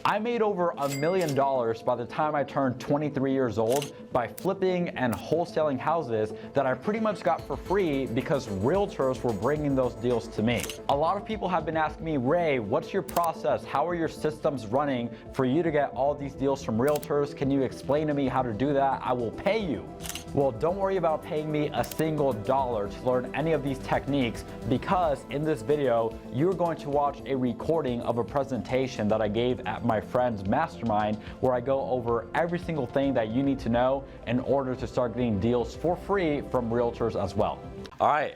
I made over $1 million by the time I turned 23 years old by flipping and wholesaling houses that I pretty much got for free because realtors were bringing those deals to me. A lot of people have been asking me, Ray, what's your process? How are your systems running for you to get all these deals from realtors? Can you explain to me how to do that? I will pay you. Well, don't worry about paying me a single dollar to learn any of these techniques, because in this video, you're going to watch a recording of a presentation that I gave at my friend's mastermind, where I go over every single thing that you need to know in order to start getting deals for free from realtors as well. All right.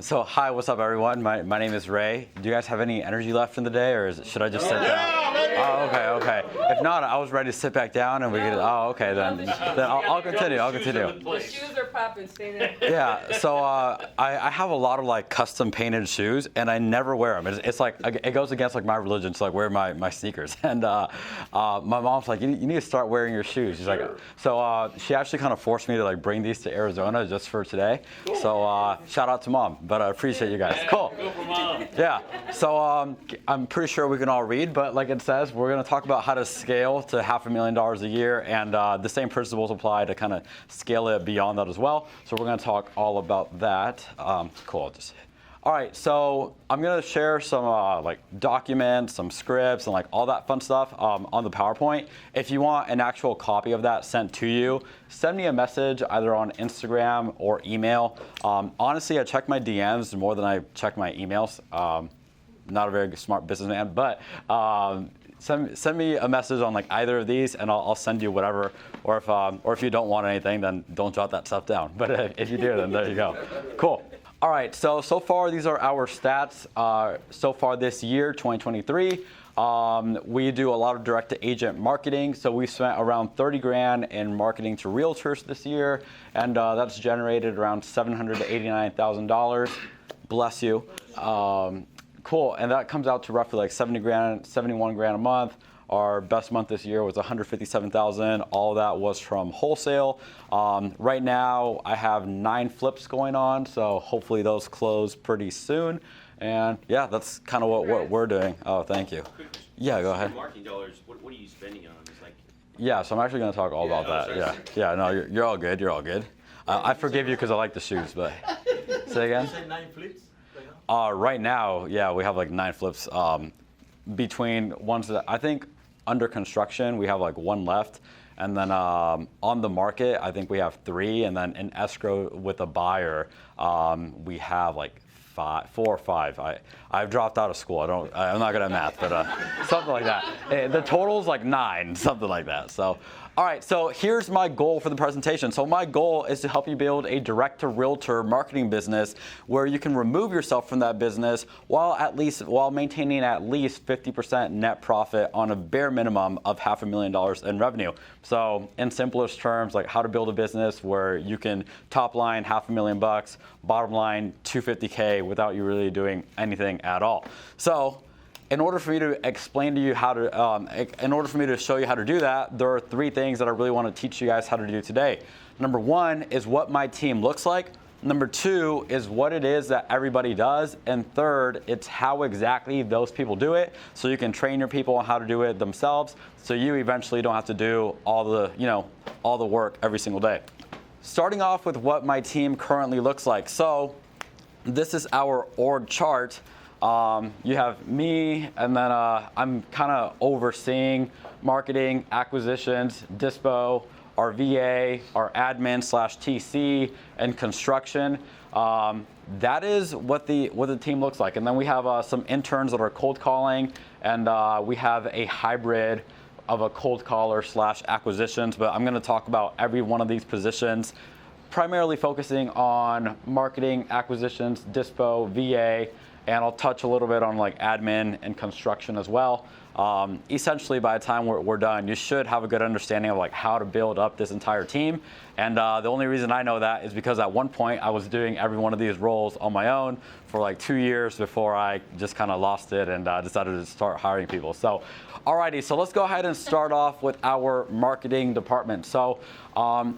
So hi, what's up, everyone? My name is Ray. Do you guys have any energy left in the day, or should I just sit down? Oh, okay. If not, I was ready to sit back down and we could. Oh, okay, then I'll continue. The shoes are popping. Stay there. Yeah. So I have a lot of like custom painted shoes, and I never wear them. It's like it goes against like my religion to like wear my sneakers. And my mom's like, you need to start wearing your shoes. She's like, so she actually kind of forced me to like bring these to Arizona just for today. Cool. So shout out to Mom, but I appreciate you guys. Cool. Go for Mom. Yeah. So I'm pretty sure we can all read, but like it says, we're going to talk about how to scale to $500,000 a year, and the same principles apply to kind of scale it beyond that as well. So we're going to talk all about that. Cool. All right, so I'm going to share some like documents, some scripts, and like all that fun stuff on the PowerPoint. If you want an actual copy of that sent to you, send me a message either on Instagram or email. Honestly, I check my DMs more than I check my emails. Not a very smart businessman, but send me a message on like either of these, and I'll send you whatever. Or if you don't want anything, then don't jot that stuff down. But if you do, then there you go. Cool. All right, so far these are our stats so far this year, 2023. We do a lot of direct-to-agent marketing, so we spent around 30 grand in marketing to realtors this year, and that's generated around $789,000. Bless you. Cool, and that comes out to roughly like 71 grand a month. Our best month this year was 157,000. All of that was from wholesale. Right now, I have 9 flips going on, so hopefully those close pretty soon. And yeah, that's kind of what we're doing. Oh, thank you. Yeah, go ahead. Marketing dollars. What are you spending on? It's like. Yeah, so I'm actually going to talk all about that. Yeah. No, you're all good. You're all good. I forgive you because I like the shoes, but say again. You said 9 flips. Right now, yeah, we have like 9 flips. Between ones that I think under construction, we have like 1 left. And then on the market, I think we have 3. And then in escrow with a buyer, we have like 4 or 5. I've dropped out of school. I'm not good at math, but something like that. The total's like 9, something like that. So. All right, so here's my goal for the presentation. So my goal is to help you build a direct-to-realtor marketing business where you can remove yourself from that business while maintaining at least 50% net profit on a bare minimum of $500,000 in revenue. So in simplest terms, like how to build a business where you can top line $500,000, bottom line $250K without you really doing anything at all. So in order for me to explain to you how to, in order for me to show you how to do that, there are 3 things that I really want to teach you guys how to do today. Number 1 is what my team looks like. Number 2 is what it is that everybody does. And third, it's how exactly those people do it, so you can train your people on how to do it themselves, so you eventually don't have to do all the work every single day. Starting off with what my team currently looks like. So this is our org chart. You have me, and then I'm kind of overseeing marketing, acquisitions, dispo, our VA, our admin / TC, and construction. That is what the team looks like. And then we have some interns that are cold calling, and we have a hybrid of a cold caller / acquisitions. But I'm going to talk about every one of these positions, primarily focusing on marketing, acquisitions, dispo, VA. And I'll touch a little bit on like admin and construction as well. Essentially, by the time we're done, you should have a good understanding of like how to build up this entire team. And the only reason I know that is because at one point I was doing every one of these roles on my own for like 2 years before I just kind of lost it and decided to start hiring people. So, alrighty, so let's go ahead and start off with our marketing department. So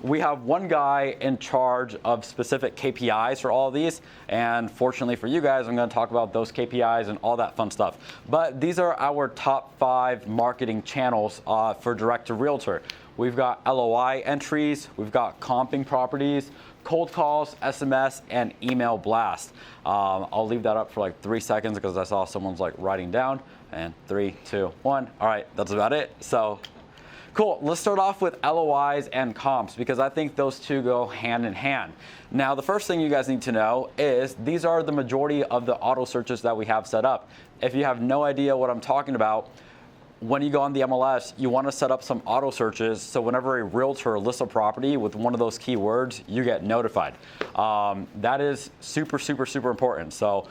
we have one guy in charge of specific KPIs for all of these, and fortunately for you guys, I'm going to talk about those KPIs and all that fun stuff. But these are our top 5 marketing channels for direct to realtor. We've got LOI entries, we've got comping properties, cold calls, SMS, and email blast. I'll leave that up for like 3 seconds because I saw someone's like writing down. And 3, 2, 1. All right, that's about it. So cool. Let's start off with LOIs and comps because I think those two go hand in hand. Now, the first thing you guys need to know is these are the majority of the auto searches that we have set up. If you have no idea what I'm talking about, when you go on the MLS, you want to set up some auto searches so whenever a realtor lists a property with one of those keywords, you get notified. That is super, super, super important. So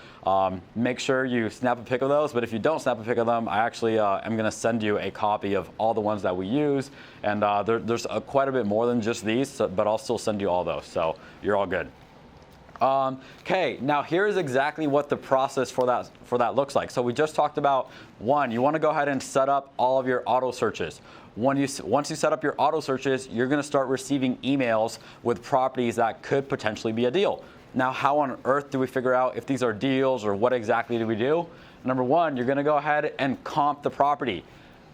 make sure you snap a pic of those. But if you don't snap a pic of them, I actually am going to send you a copy of all the ones that we use. And there's quite a bit more than just these, but I'll still send you all those. So you're all good. Okay, now here's exactly what the process for that looks like. So we just talked about one, you want to go ahead and set up all of your auto searches. Once you set up your auto searches, you're going to start receiving emails with properties that could potentially be a deal. Now, how on earth do we figure out if these are deals or what exactly do we do? Number one, you're going to go ahead and comp the property.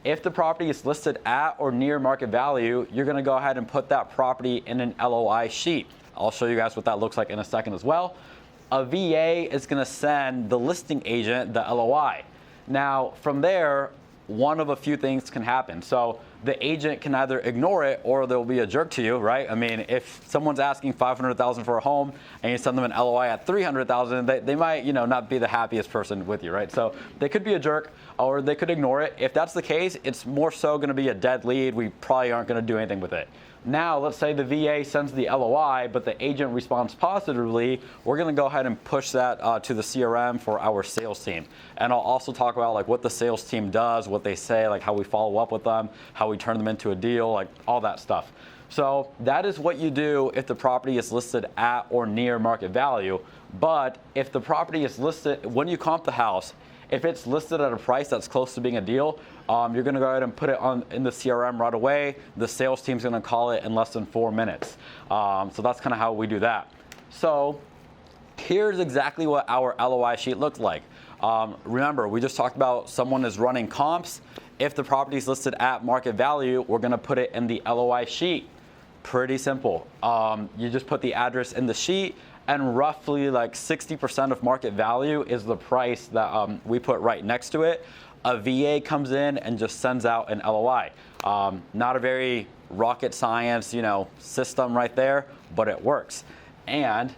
If the property is listed at or near market value, you're going to go ahead and put that property in an LOI sheet. I'll show you guys what that looks like in a second as well. A VA is going to send the listing agent the LOI. Now, from there, one of a few things can happen. So the agent can either ignore it or they'll be a jerk to you, right? I mean, if someone's asking $500,000 for a home and you send them an LOI at $300,000, they might, not be the happiest person with you, right? So they could be a jerk or they could ignore it. If that's the case, it's more so going to be a dead lead. We probably aren't going to do anything with it. Now, let's say the VA sends the LOI, but the agent responds positively. We're going to go ahead and push that to the CRM for our sales team. And I'll also talk about like what the sales team does, what they say, like how we follow up with them, how we turn them into a deal, like all that stuff. So that is what you do if the property is listed at or near market value. But if the property is listed, when you comp the house, if it's listed at a price that's close to being a deal, you're going to go ahead and put it in the CRM right away. The sales team's going to call it in less than 4 minutes. So that's kind of how we do that. So here's exactly what our LOI sheet looks like. Remember, we just talked about someone is running comps. If the property is listed at market value, we're going to put it in the LOI sheet. Pretty simple. You just put the address in the sheet, and roughly like 60% of market value is the price that we put right next to it. A VA comes in and just sends out an LOI. Not a very rocket science, system right there, but it works. And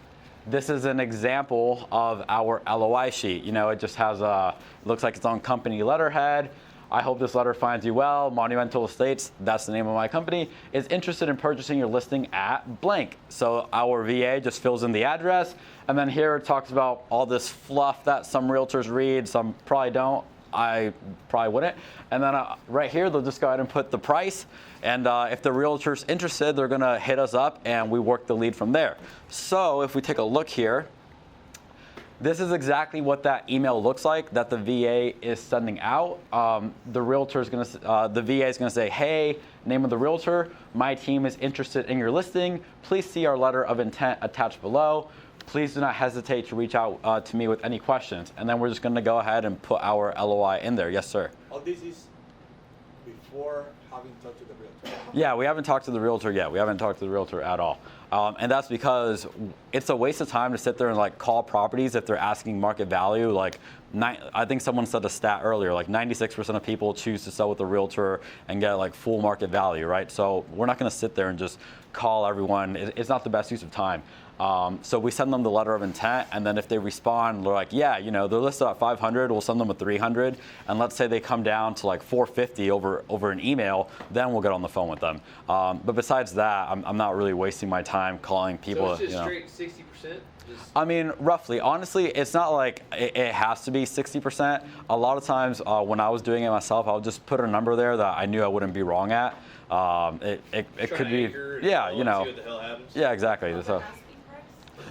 this is an example of our LOI sheet. It just has looks like it's on company letterhead. I hope this letter finds you well. Monumental Estates, that's the name of my company, is interested in purchasing your listing at blank. So our VA just fills in the address. And then here it talks about all this fluff that some realtors read, some probably don't. I probably wouldn't. And then right here, they'll just go ahead and put the price. And if the realtor's interested, they're going to hit us up and we work the lead from there. So if we take a look here, this is exactly what that email looks like that the VA is sending out. The VA is going to say, hey, name of the realtor, my team is interested in your listing. Please see our letter of intent attached below. Please do not hesitate to reach out to me with any questions. And then we're just going to go ahead and put our LOI in there. Yes, sir. All this is before having talked to the realtor. Yeah, we haven't talked to the realtor yet. We haven't talked to the realtor at all. And that's because it's a waste of time to sit there and like call properties if they're asking market value. I think someone said a stat earlier, like 96% of people choose to sell with a realtor and get like full market value, right? So we're not going to sit there and just call everyone. It's not the best use of time. So we send them the letter of intent, and then if they respond, they're like, yeah, they're listed at 500, we'll send them a 300, and let's say they come down to like 450 over an email, then we'll get on the phone with them. But besides that, I'm not really wasting my time calling people. So it's just straight 60%? I mean, roughly. Honestly, it's not like it has to be 60%. A lot of times when I was doing it myself, I would just put a number there that I knew I wouldn't be wrong at. It could be, yeah, See what the hell happens. yeah, exactly. So.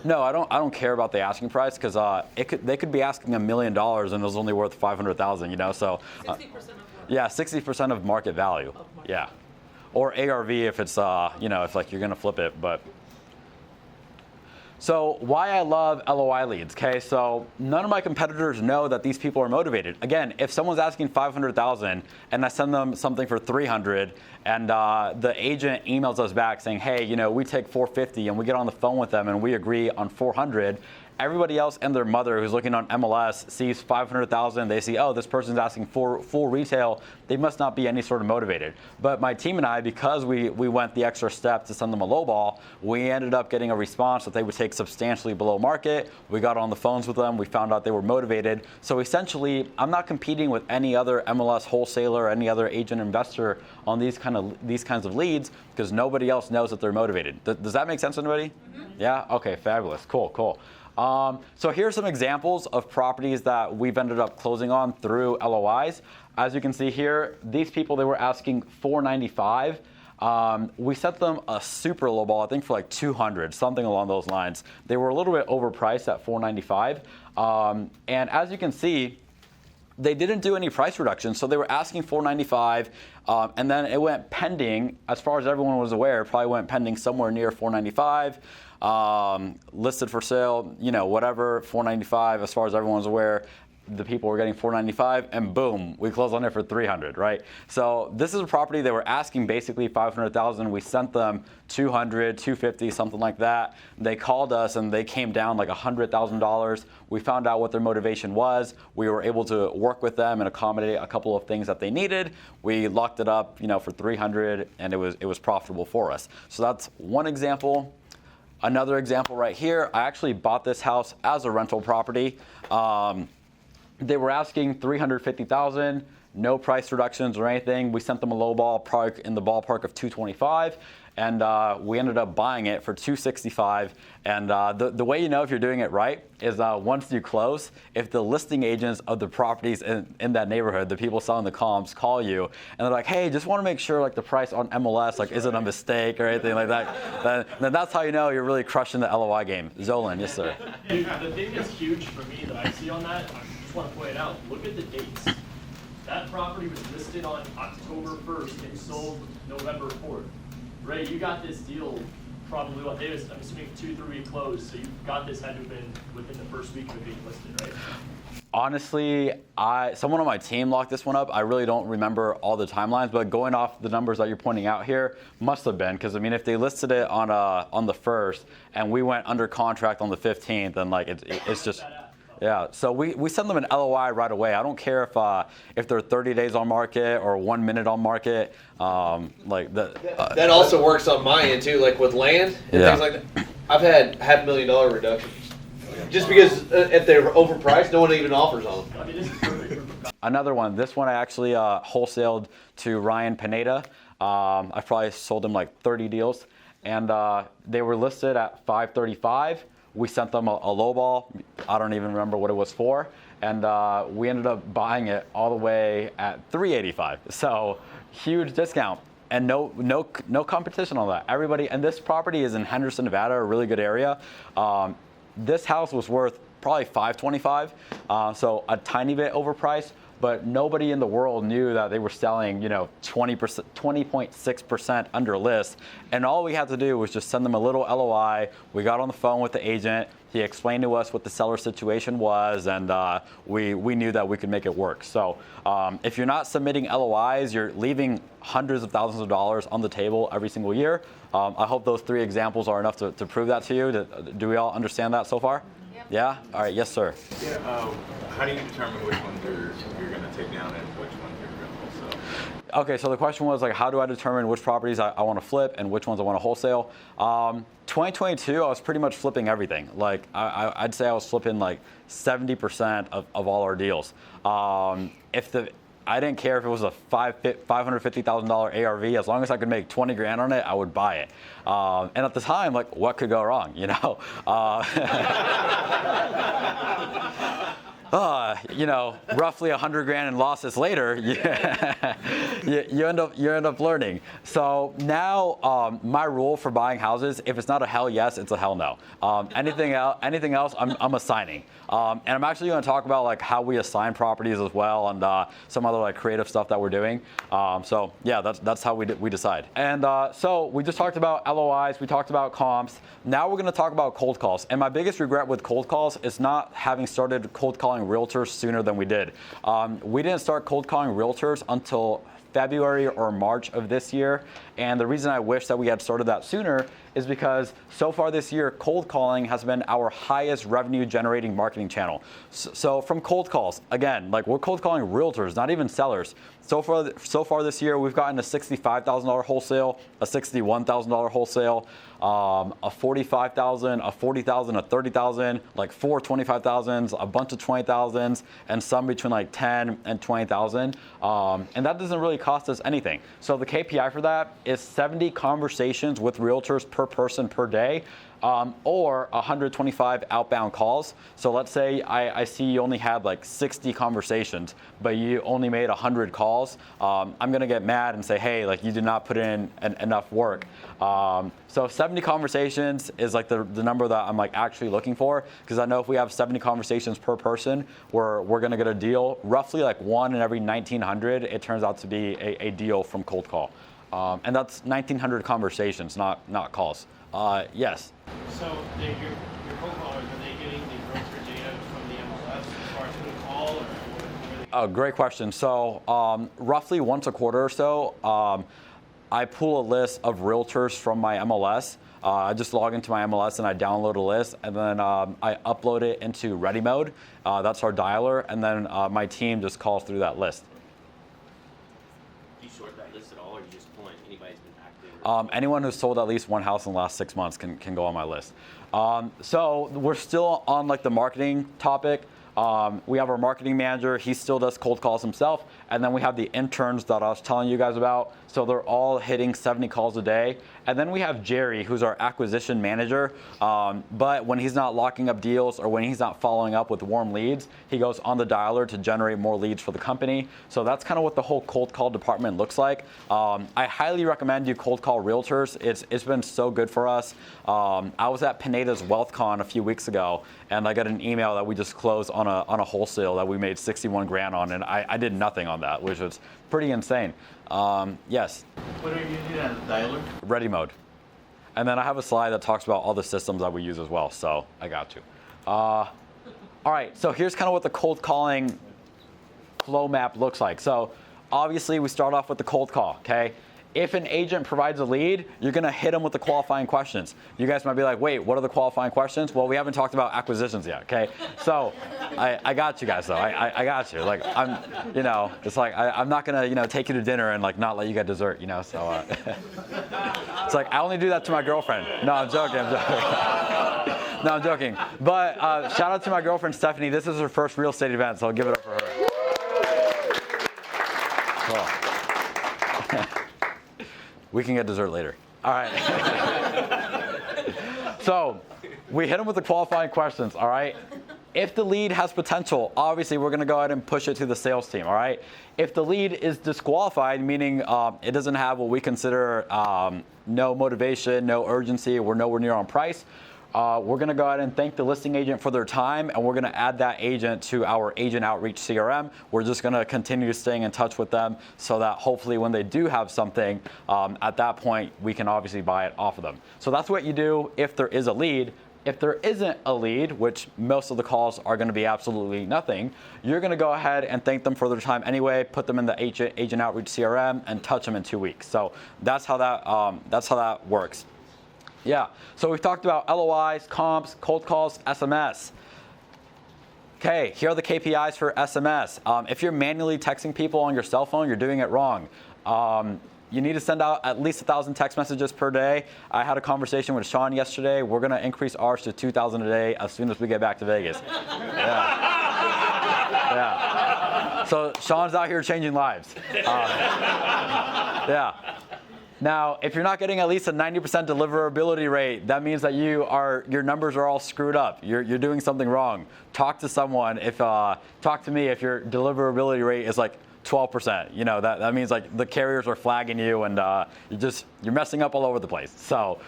No, I don't care about the asking price because they could be asking $1 million and it was only worth 500,000. You know, so 60% of what? yeah, 60% of market value. Yeah, or ARV if it's you know, if like you're gonna flip it, but. So why I love LOI leads, okay? So none of my competitors know that these people are motivated. Again, if someone's asking 500,000 and I send them something for 300 and the agent emails us back saying, hey, you know, we take 450 and we get on the phone with them and we agree on 400, everybody else and their mother who's looking on MLS sees 500,000. They see, oh, this person's asking for full retail. They must not be any sort of motivated. But my team and I, because we went the extra step to send them a low ball, we ended up getting a response that they would take substantially below market. We got on the phones with them. We found out they were motivated. So essentially, I'm not competing with any other MLS wholesaler or any other agent investor on these kinds of leads because nobody else knows that they're motivated. Does that make sense to anybody? Mm-hmm. Yeah? Okay, fabulous. Cool. So here's some examples of properties that we've ended up closing on through LOIs. As you can see here, these people, they were asking $495. We sent them a super low ball, I think for like 200, something along those lines. They were a little bit overpriced at $495. And as you can see, they didn't do any price reductions, so they were asking $495, and then it went pending. As far as everyone was aware, it probably went pending somewhere near $495. Listed for sale, you know, whatever, $495. As far as everyone's aware, the people were getting $495, and boom, we closed on it for $300, right? So this is a property they were asking basically $500,000. We sent them $200, $250, something like that. They called us and they came down like $100,000. We found out what their motivation was. We were able to work with them and accommodate a couple of things that they needed. We locked it up, you know, for $300, and it was profitable for us. So that's one example. Another example right here, I actually bought this house as a rental property. They were asking $350,000, no price reductions or anything. We sent them a low ball, probably in the ballpark of $225, and we ended up buying it for $265. And the way you know if you're doing it right is once you close, if the listing agents of the properties in that neighborhood, the people selling the comps, call you and they're like, hey, just want to make sure like the price on MLS like isn't a mistake or anything like that, then that's how you know you're really crushing the LOI game. Zolan, yes sir. Dude, the thing that's huge for me that I see on that, I just want to point it out, look at the dates. That property was listed on October 1st and sold November 4th. Ray, you got this deal probably, what, I'm assuming 2-3 week close, so you got this, had to have been within the first week of it being listed, right? Honestly, someone on my team locked this one up. I really don't remember all the timelines, but going off the numbers that you're pointing out here, must have been, because I mean, if they listed it on the 1st and we went under contract on the 15th, then like it's just. Yeah, so we send them an LOI right away. I don't care if they're 30 days on market or 1 minute on market. That also works on my end too, like with land and things like that. I've had $500,000 reductions just because if they're overpriced, no one even offers on them. I mean, this is perfect. Another one. This one I actually wholesaled to Ryan Pineda. I probably sold him like 30 deals, and they were listed at $535. We sent them a low ball. I don't even remember what it was for. And we ended up buying it all the way at $385. So huge discount and no competition on that. Everybody, and this property is in Henderson, Nevada, a really good area. This house was worth probably $525, so a tiny bit overpriced. But nobody in the world knew that they were selling, 20.6% under list. And all we had to do was just send them a little LOI. We got on the phone with the agent. He explained to us what the seller situation was, and we knew that we could make it work. So if you're not submitting LOIs, you're leaving hundreds of thousands of dollars on the table every single year. I hope those 3 examples are enough to prove that to you. Do we all understand that so far? Yep. Yeah? All right, yes, sir. Yeah, how do you determine which ones you're going to take down and which ones you're going to wholesale? Okay, so the question was like, how do I determine which properties I want to flip and which ones I want to wholesale? 2022, I was pretty much flipping everything. Like I'd say I was flipping like 70% of all our deals. I didn't care if it was a $550,000 ARV. As long as I could make 20 grand on it, I would buy it. And at the time, like, what could go wrong, roughly 100 grand in losses later, you end up learning. So now my rule for buying houses, if it's not a hell yes, it's a hell no. Anything else, I'm assigning. And I'm actually going to talk about like how we assign properties as well, and some other like creative stuff that we're doing. So yeah, that's how we decide. And so we just talked about LOIs, we talked about comps. Now we're going to talk about cold calls. And my biggest regret with cold calls is not having started cold calling realtors sooner than we did. We didn't start cold calling realtors until February or March of this year. And the reason I wish that we had started that sooner is because so far this year, cold calling has been our highest revenue generating marketing channel. So from cold calls, again, like we're cold calling realtors, not even sellers. So far this year, we've gotten a $65,000 wholesale, a $61,000 wholesale, a $45,000, a $40,000, a $30,000, like 4 $25,000s, a bunch of $20,000s, and some between like 10 and 20,000. And that doesn't really cost us anything. So the KPI for that is 70 conversations with realtors per person per day. Or 125 outbound calls. So let's say I see you only had like 60 conversations, but you only made 100 calls. I'm gonna get mad and say, hey, like you did not put in enough work. So 70 conversations is like the number that I'm like actually looking for, because I know if we have 70 conversations per person, we're gonna get a deal. Roughly like 1 in every 1,900, it turns out to be a deal from cold call. And that's 1,900 conversations, not calls. Yes. So your cold callers, are they getting the broker data from the MLS as far as who to call, or what are they? Oh, great question. So roughly once a quarter or so, I pull a list of realtors from my MLS. I just log into my MLS and I download a list, and then I upload it into Ready Mode. That's our dialer, and then my team just calls through that list. Do you sort that list at all, or you just pulling anybody's been active? Anyone who's sold at least one house in the last 6 months can go on my list. So we're still on like the marketing topic. We have our marketing manager. He still does cold calls himself. And then we have the interns that I was telling you guys about. So they're all hitting 70 calls a day. And then we have Jerry, who's our acquisition manager. But when he's not locking up deals or when he's not following up with warm leads, he goes on the dialer to generate more leads for the company. So that's kind of what the whole cold call department looks like. I highly recommend you cold call realtors. It's been so good for us. I was at Pineda's WealthCon a few weeks ago, and I got an email that we just closed on a wholesale that we made 61 grand on, and I did nothing on that, which was pretty insane. Yes. What are you using as a dialer? Ready Mode. And then I have a slide that talks about all the systems that we use as well, so I got you. All right, so here's kind of what the cold calling flow map looks like. So obviously we start off with the cold call, okay? If an agent provides a lead, you're gonna hit them with the qualifying questions. You guys might be like, wait, what are the qualifying questions? Well, we haven't talked about acquisitions yet, okay? So I got you guys though, I got you. Like it's like I'm not gonna, take you to dinner and like not let you get dessert, so. It's like, I only do that to my girlfriend. No, I'm joking. No, I'm joking. But shout out to my girlfriend, Stephanie. This is her first real estate event, so I'll give it up for her. Cool. We can get dessert later. All right. So we hit them with the qualifying questions, all right? If the lead has potential, obviously we're gonna go ahead and push it to the sales team, all right? If the lead is disqualified, meaning it doesn't have what we consider no motivation, no urgency, we're nowhere near on price, we're gonna go ahead and thank the listing agent for their time, and we're gonna add that agent to our agent outreach CRM. We're just gonna continue staying in touch with them so that hopefully when they do have something, at that point, we can obviously buy it off of them. So that's what you do if there is a lead. If there isn't a lead, which most of the calls are gonna be absolutely nothing, you're gonna go ahead and thank them for their time anyway, put them in the agent outreach CRM, and touch them in 2 weeks. So that's how that works. Yeah, so we've talked about LOIs, comps, cold calls, SMS. Okay, here are the KPIs for SMS. If you're manually texting people on your cell phone, you're doing it wrong. You need to send out at least 1,000 text messages per day. I had a conversation with Sean yesterday. We're gonna increase ours to 2,000 a day as soon as we get back to Vegas. Yeah. So Sean's out here changing lives. Yeah. Now, if you're not getting at least a 90% deliverability rate, that means that your numbers are all screwed up. You're doing something wrong. Talk to someone. Talk to me if your deliverability rate is like 12%. You know, that means like the carriers are flagging you, and you're messing up all over the place. So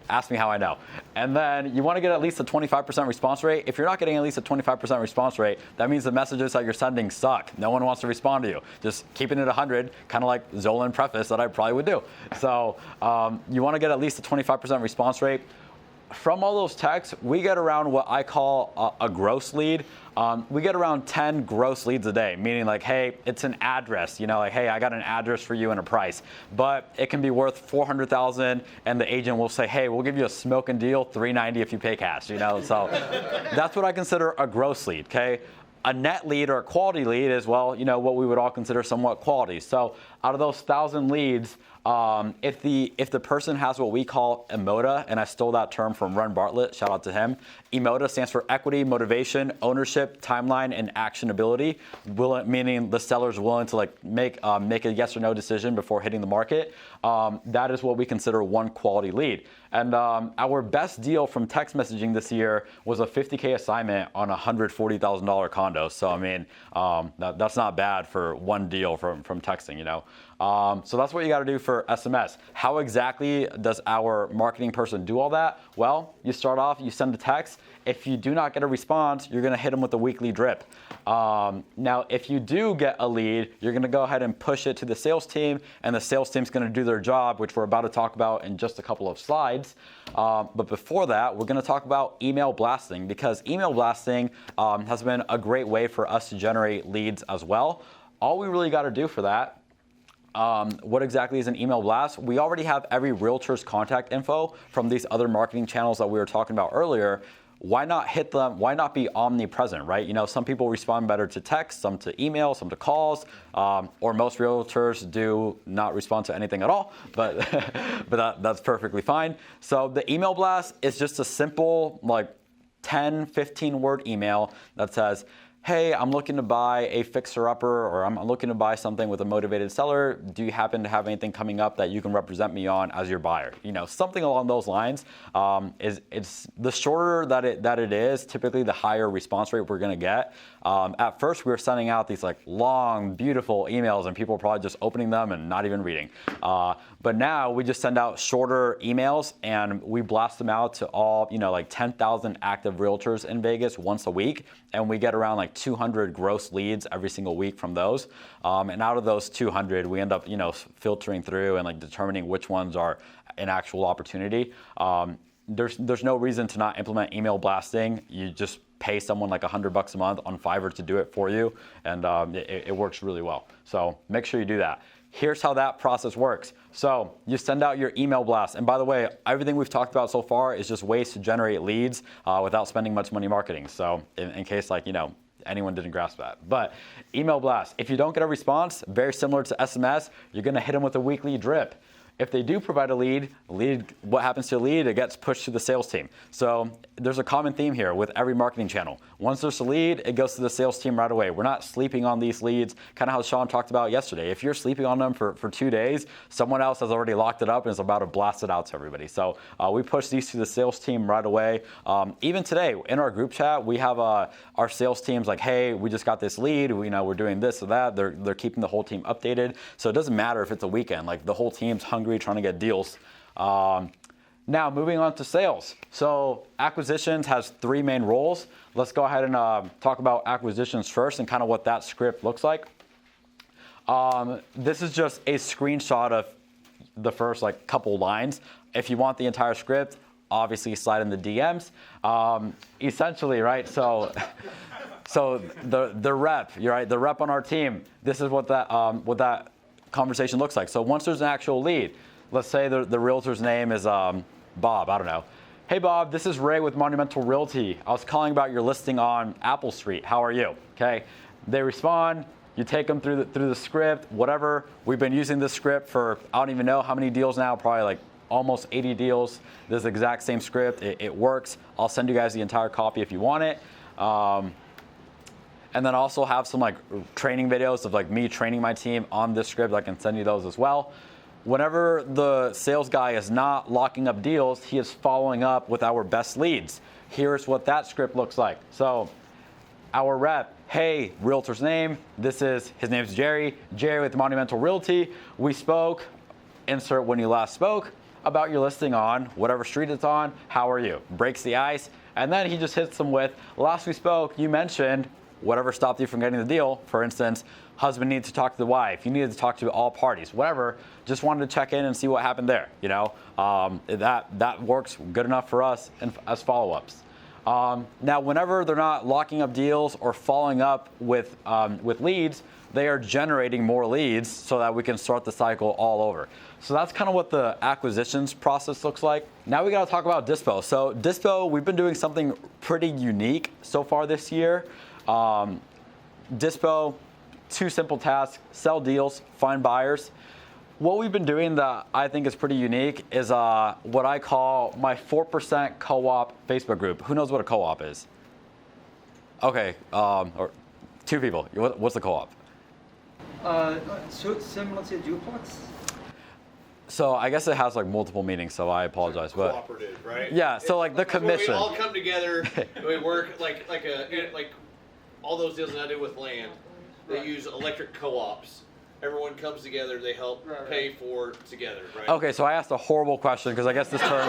ask me how I know. And then you want to get at least a 25% response rate. If you're not getting at least a 25% response rate, that means the messages that you're sending suck. No one wants to respond to you. Just keeping it 100, kind of like Zolan preface that I probably would do. So you want to get at least a 25% response rate. From all those texts, we get around what I call a gross lead. We get around 10 gross leads a day, meaning like, hey, it's an address, you know, like, hey, I got an address for you and a price, but it can be worth $400,000, and the agent will say, hey, we'll give you a smoking deal, $390 if you pay cash, you know. So that's what I consider a gross lead. Okay. A net lead or a quality lead is, well, you know, what we would all consider somewhat quality. So out of those 1,000 leads, if the person has what we call EMOTA, and I stole that term from Ron Bartlett, shout out to him. EMOTA stands for equity, motivation, ownership, timeline, and actionability, meaning the seller's willing to like make a yes or no decision before hitting the market. That is what we consider one quality lead. And our best deal from text messaging this year was a $50K assignment on a $140,000 condo. So I mean, that's not bad for one deal from texting, you know. So that's what you got to do for SMS. How exactly does our marketing person do all that? Well, you start off, you send a text. If you do not get a response, you're going to hit them with a weekly drip. Now, if you do get a lead, you're going to go ahead and push it to the sales team, and the sales team's going to do their job, which we're about to talk about in just a couple of slides. But before that, we're going to talk about email blasting, because email blasting has been a great way for us to generate leads as well. All we really got to do for that, what exactly is an email blast? We already have every realtor's contact info from these other marketing channels that we were talking about earlier. Why not hit them? Why not be omnipresent, right? You know, some people respond better to text, some to email, some to calls, or most realtors do not respond to anything at all, but that's perfectly fine. So the email blast is just a simple, like 10, 15 word email that says, hey, I'm looking to buy a fixer-upper, or I'm looking to buy something with a motivated seller. Do you happen to have anything coming up that you can represent me on as your buyer? You know, something along those lines. It's the shorter that it is, typically the higher response rate we're gonna get. At first, we were sending out these like long, beautiful emails, and people were probably just opening them and not even reading. But now we just send out shorter emails, and we blast them out to all, you know, like 10,000 active realtors in Vegas once a week, and we get around like 200 gross leads every single week from those. And out of those 200, we end up, you know, filtering through and like determining which ones are an actual opportunity. There's no reason to not implement email blasting. You just pay someone like $100 a month on Fiverr to do it for you, and it works really well. So make sure you do that. Here's how that process works. So you send out your email blast. And by the way, everything we've talked about so far is just ways to generate leads without spending much money marketing. So in case, like, you know, anyone didn't grasp that. But email blast, if you don't get a response, very similar to SMS, you're gonna hit them with a weekly drip. If they do provide a lead, what happens to a lead? It gets pushed to the sales team. So there's a common theme here with every marketing channel. Once there's a lead, it goes to the sales team right away. We're not sleeping on these leads, kind of how Sean talked about yesterday. If you're sleeping on them for 2 days, someone else has already locked it up and is about to blast it out to everybody. So we push these to the sales team right away. Even today, in our group chat, we have our sales teams like, hey, we just got this lead. We're doing this or that. They're keeping the whole team updated. So it doesn't matter if it's a weekend. Like, the whole team's hungry, trying to get deals. Now, moving on to sales. So acquisitions has 3 main roles. Let's go ahead and talk about acquisitions first and kind of what that script looks like. This is just a screenshot of the first like couple lines. If you want the entire script, obviously slide in the DMs. Essentially, right? So the rep, you're right, the rep on our team. This is what that conversation looks like. So once there's an actual lead, let's say the realtor's name is Bob, I don't know. Hey Bob, this is Ray with Monumental Realty. I was calling about your listing on Apple Street. How are you? Okay. They respond, you take them through the script, whatever. We've been using this script for, I don't even know how many deals now, probably like almost 80 deals. This exact same script, it works. I'll send you guys the entire copy if you want it. And then also have some like training videos of like me training my team on this script. I can send you those as well. Whenever the sales guy is not locking up deals, he is following up with our best leads. Here's what that script looks like. So our rep, hey, realtor's name, his name's Jerry with Monumental Realty. We spoke, insert when you last spoke, about your listing on whatever street it's on, how are you? Breaks the ice, and then he just hits them with, last we spoke, you mentioned whatever stopped you from getting the deal. For instance, husband needs to talk to the wife, you needed to talk to all parties, whatever. Just wanted to check in and see what happened there. That works good enough for us and as follow-ups. Now, whenever they're not locking up deals or following up with leads, they are generating more leads so that we can start the cycle all over. So that's kind of what the acquisitions process looks like. Now we got to talk about Dispo. So Dispo, we've been doing something pretty unique so far this year. Dispo, 2 simple tasks: sell deals, find buyers. What we've been doing that I think is pretty unique is what I call my 4% co-op Facebook group. Who knows what a co-op is? Okay, or 2 people. What's the co-op? So similar to duplex? So I guess it has like multiple meanings, so I apologize. But Cooperative, right? yeah, so like the It's when commission. we all come together and we work like all those deals that I do with land. They use electric co-ops. Everyone comes together, they help pay for together, right? Okay, so I asked a horrible question because I guess this term,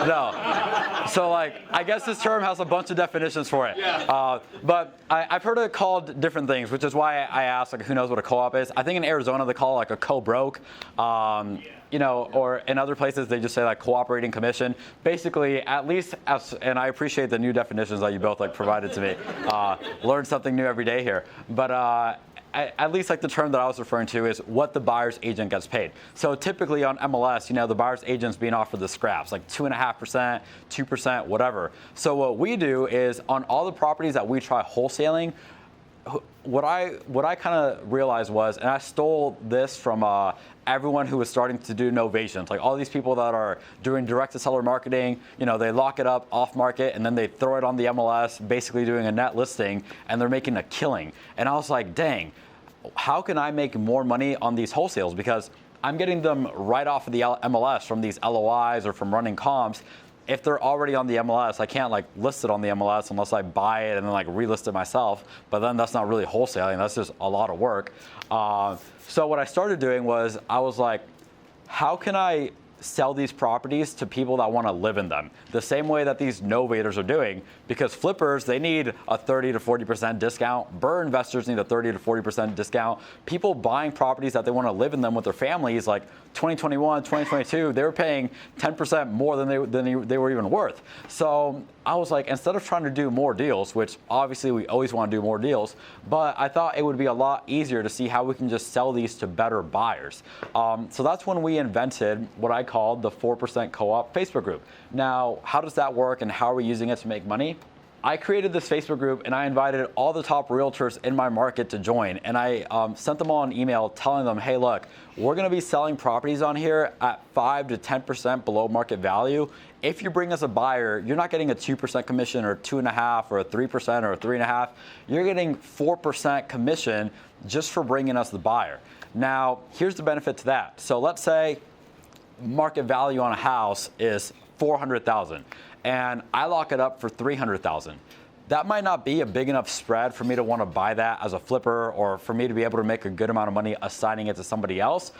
no. So I guess this term has a bunch of definitions for it. Yeah. But I've heard it called different things, which is why I asked who knows what a co-op is. I think in Arizona they call it a co-broke, or in other places they just say cooperating commission. Basically, at least and I appreciate the new definitions that you both provided to me. Learn something new every day here, but. At least the term that I was referring to is what the buyer's agent gets paid. So typically on MLS, the buyer's agent's being offered the scraps, 2.5%, 2%, whatever. So what we do is on all the properties that we try wholesaling, what I kind of realized was, and I stole this from everyone who was starting to do novations, all these people that are doing direct-to-seller marketing, they lock it up off market and then they throw it on the MLS, basically doing a net listing, and they're making a killing. And I was like, dang, how can I make more money on these wholesales? Because I'm getting them right off of the MLS from these LOIs or from running comps. If they're already on the MLS, I can't list it on the MLS unless I buy it and then relist it myself. But then that's not really wholesaling. That's just a lot of work. So what I started doing was I was like, how can I sell these properties to people that want to live in them the same way that these novators are doing? Because flippers, they need a 30 to 40% discount. Burr investors need a 30 to 40% discount. People buying properties that they want to live in them with their families, 2021, 2022, they were paying 10% more than they were even worth. So I was like, instead of trying to do more deals, which obviously we always want to do more deals, but I thought it would be a lot easier to see how we can just sell these to better buyers. So that's when we invented what I called the 4% co-op Facebook group. Now, how does that work and how are we using it to make money? I created this Facebook group and I invited all the top realtors in my market to join. And I sent them all an email telling them, hey, look, we're going to be selling properties on here at 5 to 10% below market value. If you bring us a buyer, you're not getting a 2% commission or 2.5% or a 3% or a 3.5%. You're getting 4% commission just for bringing us the buyer. Now, here's the benefit to that. So let's say market value on a house is $400,000 and I lock it up for $300,000. That might not be a big enough spread for me to want to buy that as a flipper or for me to be able to make a good amount of money assigning it to somebody else.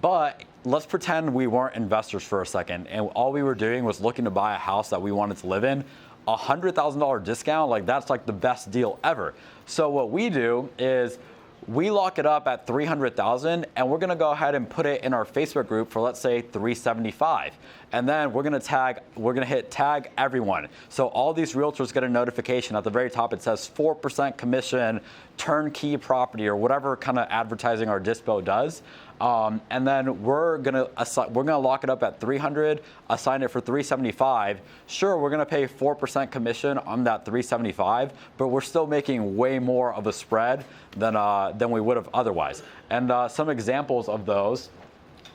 But let's pretend we weren't investors for a second and all we were doing was looking to buy a house that we wanted to live in. $100,000 discount, that's the best deal ever. So what we do is we lock it up at $300,000 and we're gonna go ahead and put it in our Facebook group for, let's say, $375. And then we're gonna hit tag everyone. So all these realtors get a notification at the very top. It says 4% commission, turnkey property, or whatever kind of advertising our Dispo does. And then we're gonna lock it up at $300, assign it for $375. Sure, we're gonna pay 4% commission on that $375, but we're still making way more of a spread than we would have otherwise. And some examples of those,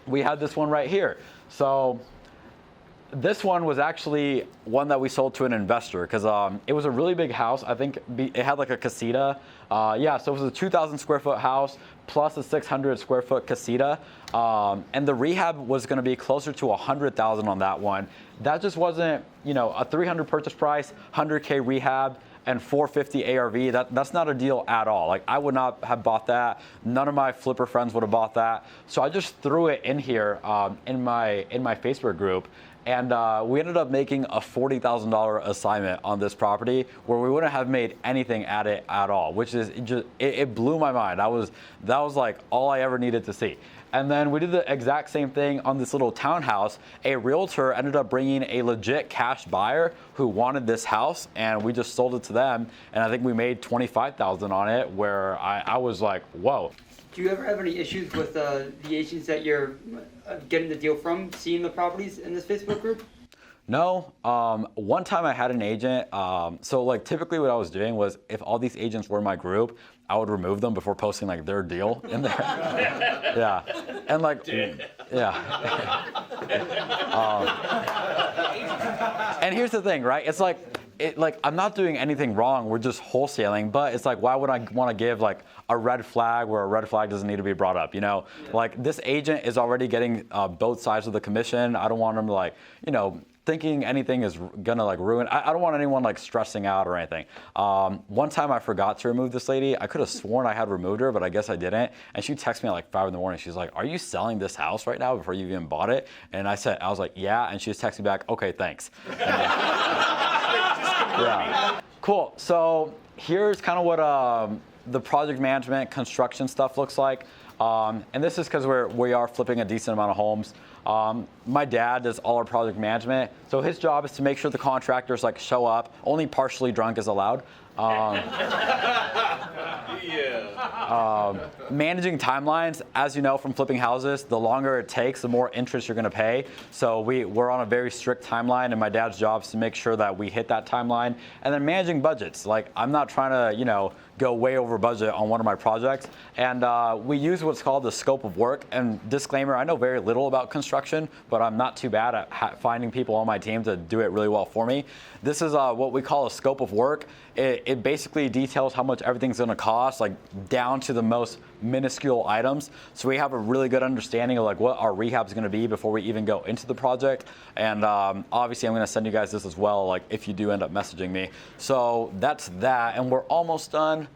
we had this one right here. So this one was actually one that we sold to an investor because it was a really big house. I think it had a casita. So it was a 2,000 square foot house plus a 600 square foot casita. And the rehab was going to be closer to $100,000 on that one. That just wasn't, a 300 purchase price, 100K rehab. and 450 ARV, that's not a deal at all. Like, I would not have bought that. None of my flipper friends would have bought that. So I just threw it in here in my Facebook group. And we ended up making a $40,000 assignment on this property where we wouldn't have made anything at it at all, which is it blew my mind. That was like all I ever needed to see. And then we did the exact same thing on this little townhouse. A realtor ended up bringing a legit cash buyer who wanted this house, and we just sold it to them. And I think we made $25,000 on it, where I was like, whoa. Do you ever have any issues with the agents that you're getting the deal from, seeing the properties in this Facebook group? No. One time I had an agent. So like typically what I was doing was, if all these agents were in my group, I would remove them before posting like their deal in there. Yeah. And like, yeah. And here's the thing, right? It's like, I'm not doing anything wrong. We're just wholesaling, but it's like, why would I want to give like a red flag where a red flag doesn't need to be brought up? You know, like this agent is already getting both sides of the commission. I don't want them to like, you know, thinking anything is gonna like ruin. I don't want anyone like stressing out or anything. One time I forgot to remove this lady. I could have sworn I had removed her, but I guess I didn't. And she texted me at like 5 in the morning. She's like, "Are you selling this house right now before you even bought it?" And I was like, "Yeah." And she just texted me back, "Okay, thanks." Yeah. Cool. So here's kind of what the project management construction stuff looks like. And this is because we are flipping a decent amount of homes. My dad does all our project management, so his job is to make sure the contractors like show up. Only partially drunk is allowed. Managing timelines, as you know from flipping houses, the longer it takes, the more interest you're going to pay. So we're on a very strict timeline, and my dad's job is to make sure that we hit that timeline. And then managing budgets. Like, I'm not trying to, you know, go way over budget on one of my projects. And we use what's called the scope of work. And disclaimer, I know very little about construction, but I'm not too bad at finding people on my team to do it really well for me. This is what we call a scope of work. It basically details how much everything's going to cost, like down to the most minuscule items. So we have a really good understanding of like what our rehab is going to be before we even go into the project. And obviously I'm going to send you guys this as well, like if you do end up messaging me. So that's that, and we're almost done.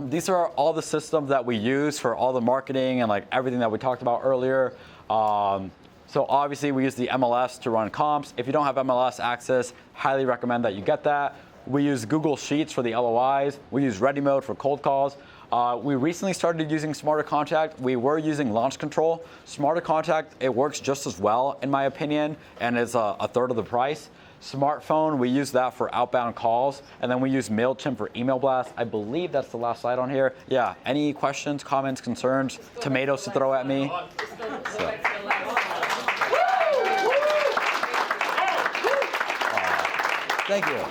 These are all the systems that we use for all the marketing and like everything that we talked about earlier. So obviously we use the MLS to run comps. If you don't have MLS access, highly recommend that you get that. We use Google Sheets for the LOIs. We use Ready Mode for cold calls. We recently started using Smarter Contact. We were using Launch Control. Smarter Contact, it works just as well in my opinion, and it's a third of the price. Smartphone, we use that for outbound calls, and then we use MailChimp for email blasts. I believe that's the last slide on here. Yeah, any questions, comments, concerns, tomatoes to throw at me? So. Thank you.